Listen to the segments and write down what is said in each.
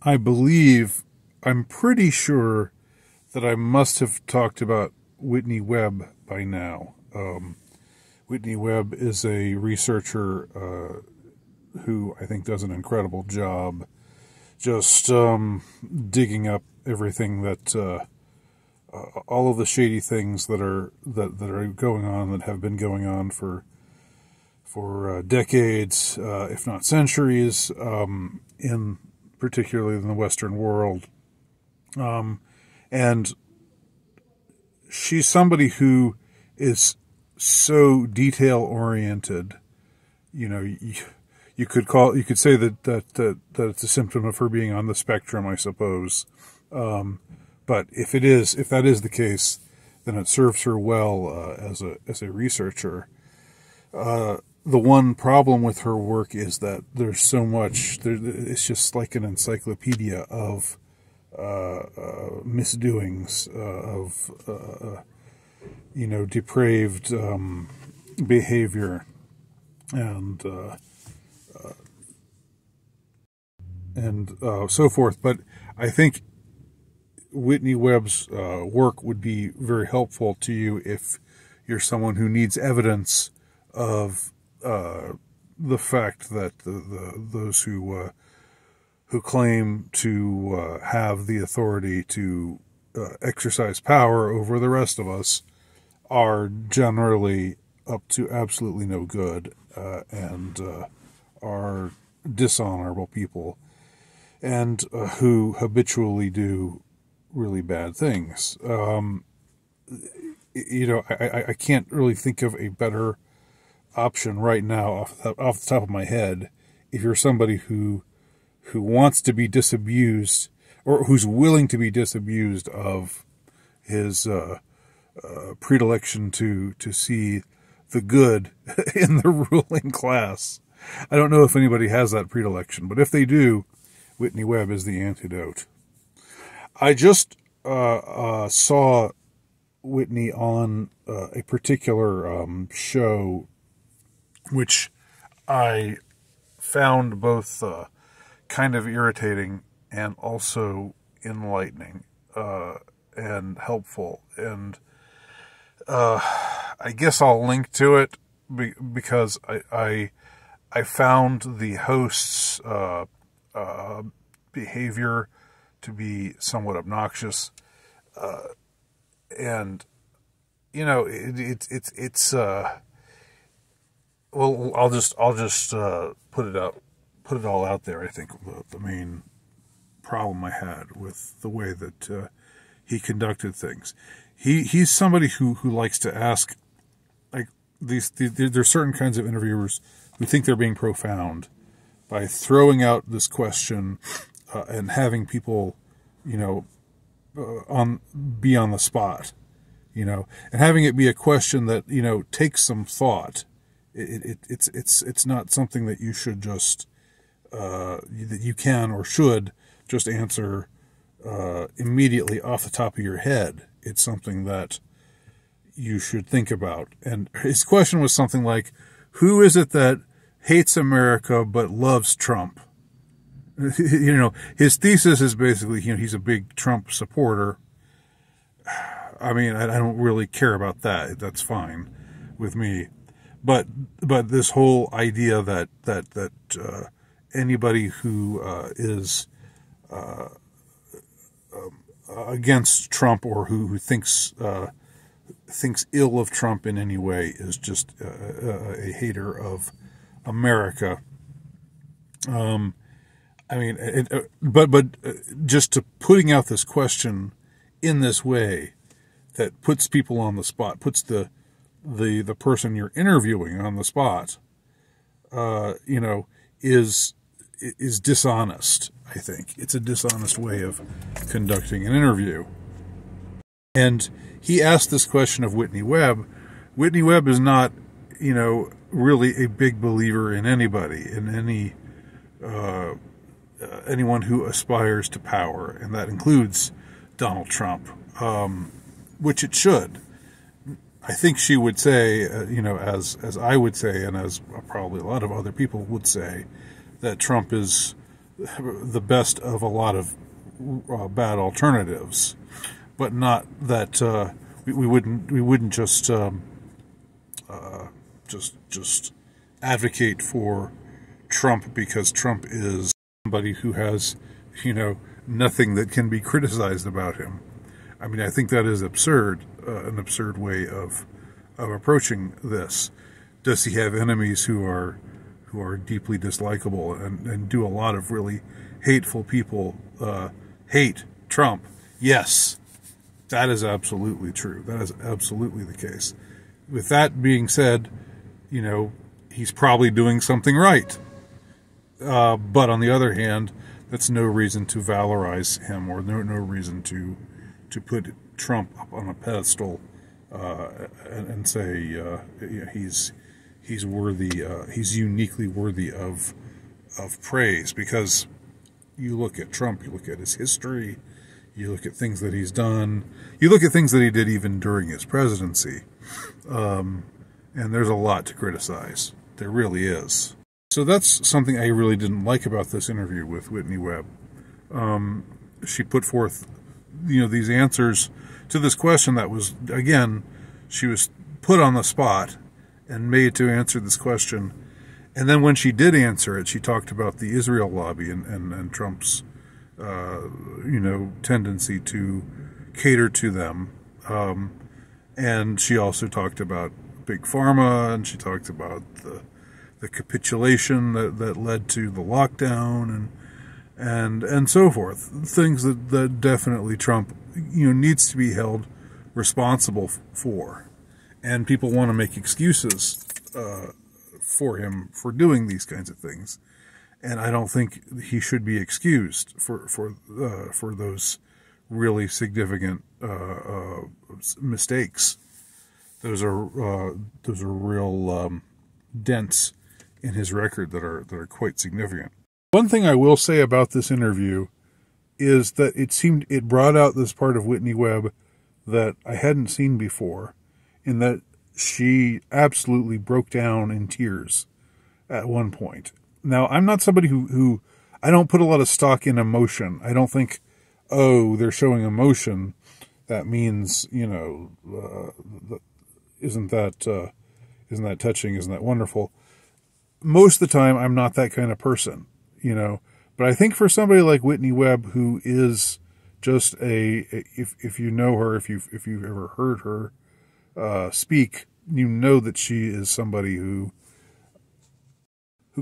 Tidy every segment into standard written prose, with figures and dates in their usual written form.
I'm pretty sure that I must have talked about Whitney Webb by now. Whitney Webb is a researcher who I think does an incredible job just digging up everything that all of the shady things that are going on, that have been going on for decades, if not centuries, in particularly in the Western world. And she's somebody who is so detail oriented. You know, you could say that it's a symptom of her being on the spectrum, I suppose. But if that is the case, then it serves her well as a researcher. The one problem with her work is that there's so much. It's just like an encyclopedia of misdoings, of depraved behavior, and so forth. But I think Whitney Webb's work would be very helpful to you if you're someone who needs evidence of the fact that those who claim to have the authority to exercise power over the rest of us are generally up to absolutely no good and are dishonorable people, and who habitually do really bad things. I can't really think of a better option right now off the top of my head. If you're somebody who wants to be disabused, or who's willing to be disabused of his predilection to see the good in the ruling class. I don't know if anybody has that predilection, but if they do, Whitney Webb is the antidote. I just saw Whitney on a particular show, which I found both kind of irritating and also enlightening and helpful. And I guess I'll link to it because I found the host's behavior to be somewhat obnoxious, and it's well, I'll just put it all out there. I think the main problem I had with the way that he conducted things. He's somebody who likes to ask, like, there's certain kinds of interviewers who think they're being profound by throwing out this question and having people, be on the spot, and having it be a question that takes some thought. It's not something that you should just that you can or should just answer immediately off the top of your head. It's something that you should think about. And his question was something like, who is it that hates America but loves Trump? His thesis is basically, he's a big Trump supporter. I mean, I don't really care about that. That's fine with me. But this whole idea that anybody who is against Trump, or who thinks ill of Trump in any way, is just a hater of America. But just to putting out this question in this way that puts people on the spot, puts the person you're interviewing on the spot, is dishonest. I think it's a dishonest way of conducting an interview. And he asked this question of Whitney Webb. Whitney Webb is not, really a big believer in anybody, in anyone who aspires to power, and that includes Donald Trump, which it should. I think she would say, as I would say, and as probably a lot of other people would say, that Trump is the best of a lot of bad alternatives, but not that we wouldn't just advocate for Trump because Trump is somebody who has, nothing that can be criticized about him. I mean, I think that is absurd, an absurd way of approaching this. Does he have enemies who are deeply dislikable and do a lot of really hateful people hate Trump? Yes, that is absolutely true. That is absolutely the case. With that being said, he's probably doing something right. But on the other hand, that's no reason to valorize him, or no reason to put Trump up on a pedestal and say he's worthy, he's uniquely worthy of praise. Because you look at Trump, you look at his history, you look at things that he's done, you look at things that he did even during his presidency, and there's a lot to criticize. There really is. So that's something I really didn't like about this interview with Whitney Webb. She put forth, these answers to this question that was, again, she was put on the spot and made to answer this question. And then when she did answer it, she talked about the Israel lobby and Trump's, tendency to cater to them. And she also talked about Big Pharma, and she talked about the capitulation that led to the lockdown and so forth. Things that definitely Trump, needs to be held responsible for. And people want to make excuses for him for doing these kinds of things. And I don't think he should be excused for those really significant mistakes. Those are real dents in his record that are quite significant. One thing I will say about this interview is that it brought out this part of Whitney Webb that I hadn't seen before, in that she absolutely broke down in tears at one point. Now, I'm not somebody who I don't put a lot of stock in emotion. I don't think, they're showing emotion, that means, isn't that touching? Isn't that wonderful? Most of the time, I'm not that kind of person, But I think for somebody like Whitney Webb, who is just if you know her, if you've ever heard her speak, that she is somebody who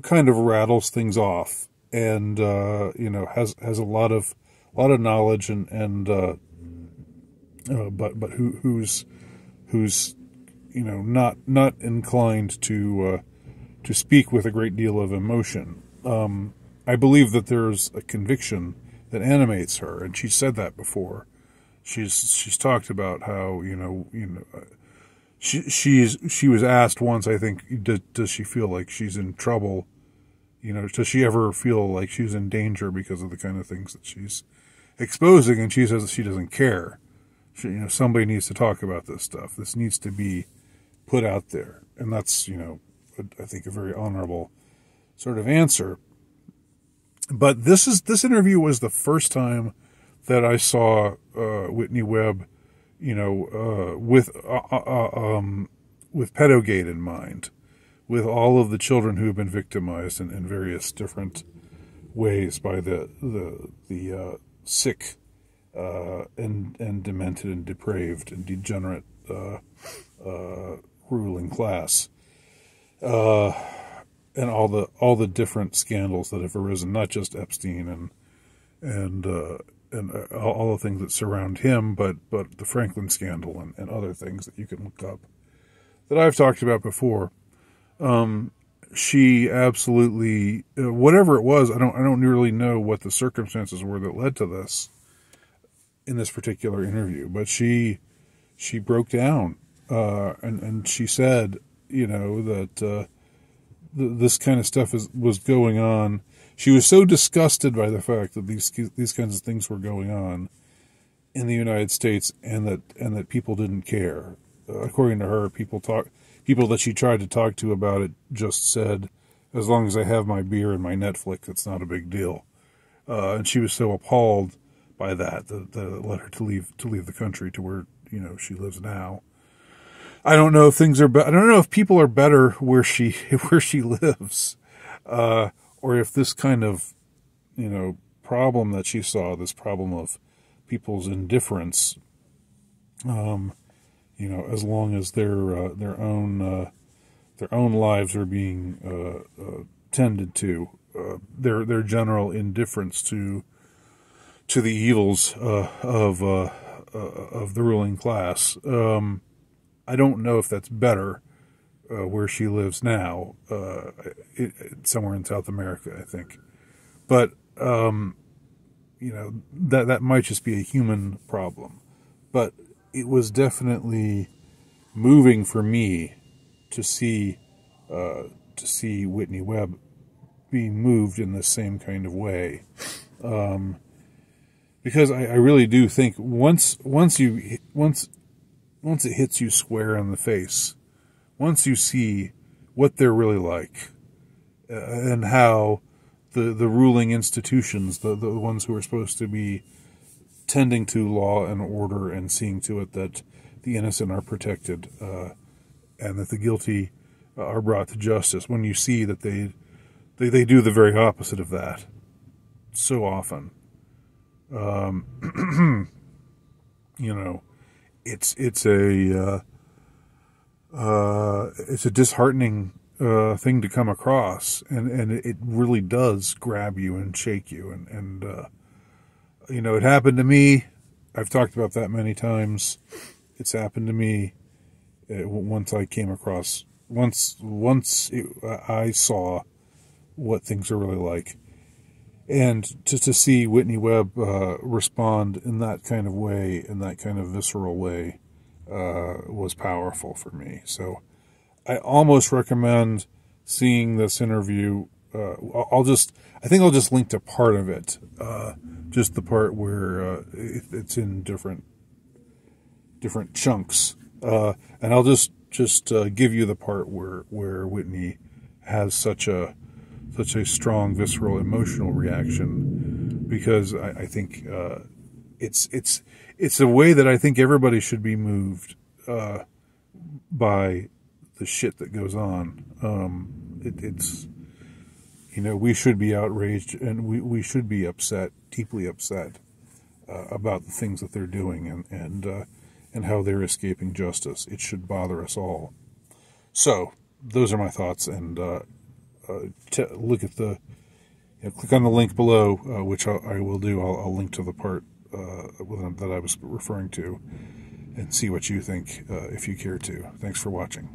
kind of rattles things off, and has a lot of knowledge and but who's not inclined to speak with a great deal of emotion. I believe that there's a conviction that animates her, and she said that before. She's talked about how she was asked once, I think, does she feel like she's in trouble? Does she ever feel like she's in danger because of the kind of things that she's exposing? And she says that she doesn't care. Somebody needs to talk about this stuff. This needs to be put out there, and that's I think a very honorable sort of answer. But this interview was the first time that I saw Whitney Webb, with pedogate in mind, with all of the children who have been victimized in various different ways by the sick and demented and depraved and degenerate ruling class. And all the different scandals that have arisen, not just Epstein and all the things that surround him, but the Franklin scandal and other things that you can look up that I've talked about before. She absolutely, whatever it was, I don't really know what the circumstances were that led to this in this particular interview, but she broke down and she said, that this kind of stuff was going on. She was so disgusted by the fact that these kinds of things were going on in the United States, and that people didn't care. According to her, people that she tried to talk to about it just said, as long as I have my beer and my Netflix, it's not a big deal. and she was so appalled by that led her to leave the country to where she lives now. I don't know if things are I don't know if people are better where she lives, or if this kind of problem that she saw, this problem of people's indifference, as long as their own lives are being tended to, their general indifference to the evils of the ruling class. I don't know if that's better where she lives now, somewhere in South America, I think. But that might just be a human problem. But it was definitely moving for me to see Whitney Webb being moved in the same kind of way, because I really do think once it hits you square in the face, once you see what they're really like, and how the ruling institutions, the ones who are supposed to be tending to law and order and seeing to it that the innocent are protected, and that the guilty are brought to justice, when you see that they do the very opposite of that so often, it's a disheartening thing to come across, and it really does grab you and shake you, and it happened to me. I've talked about that many times. It's happened to me once I came across, I saw what things are really like. And to see Whitney Webb respond in that kind of way, in that kind of visceral way, was powerful for me. So I almost recommend seeing this interview. I think I'll just link to part of it, just the part where it's in different chunks, and I'll just give you the part where Whitney has such a strong visceral emotional reaction, because I think it's a way that I think everybody should be moved by the shit that goes on. It's we should be outraged, and we should be upset, deeply upset, about the things that they're doing, and how they're escaping justice. It should bother us all. So those are my thoughts, and look at click on the link below, which I will do. I'll link to the part that I was referring to, and see what you think, if you care to. Thanks for watching.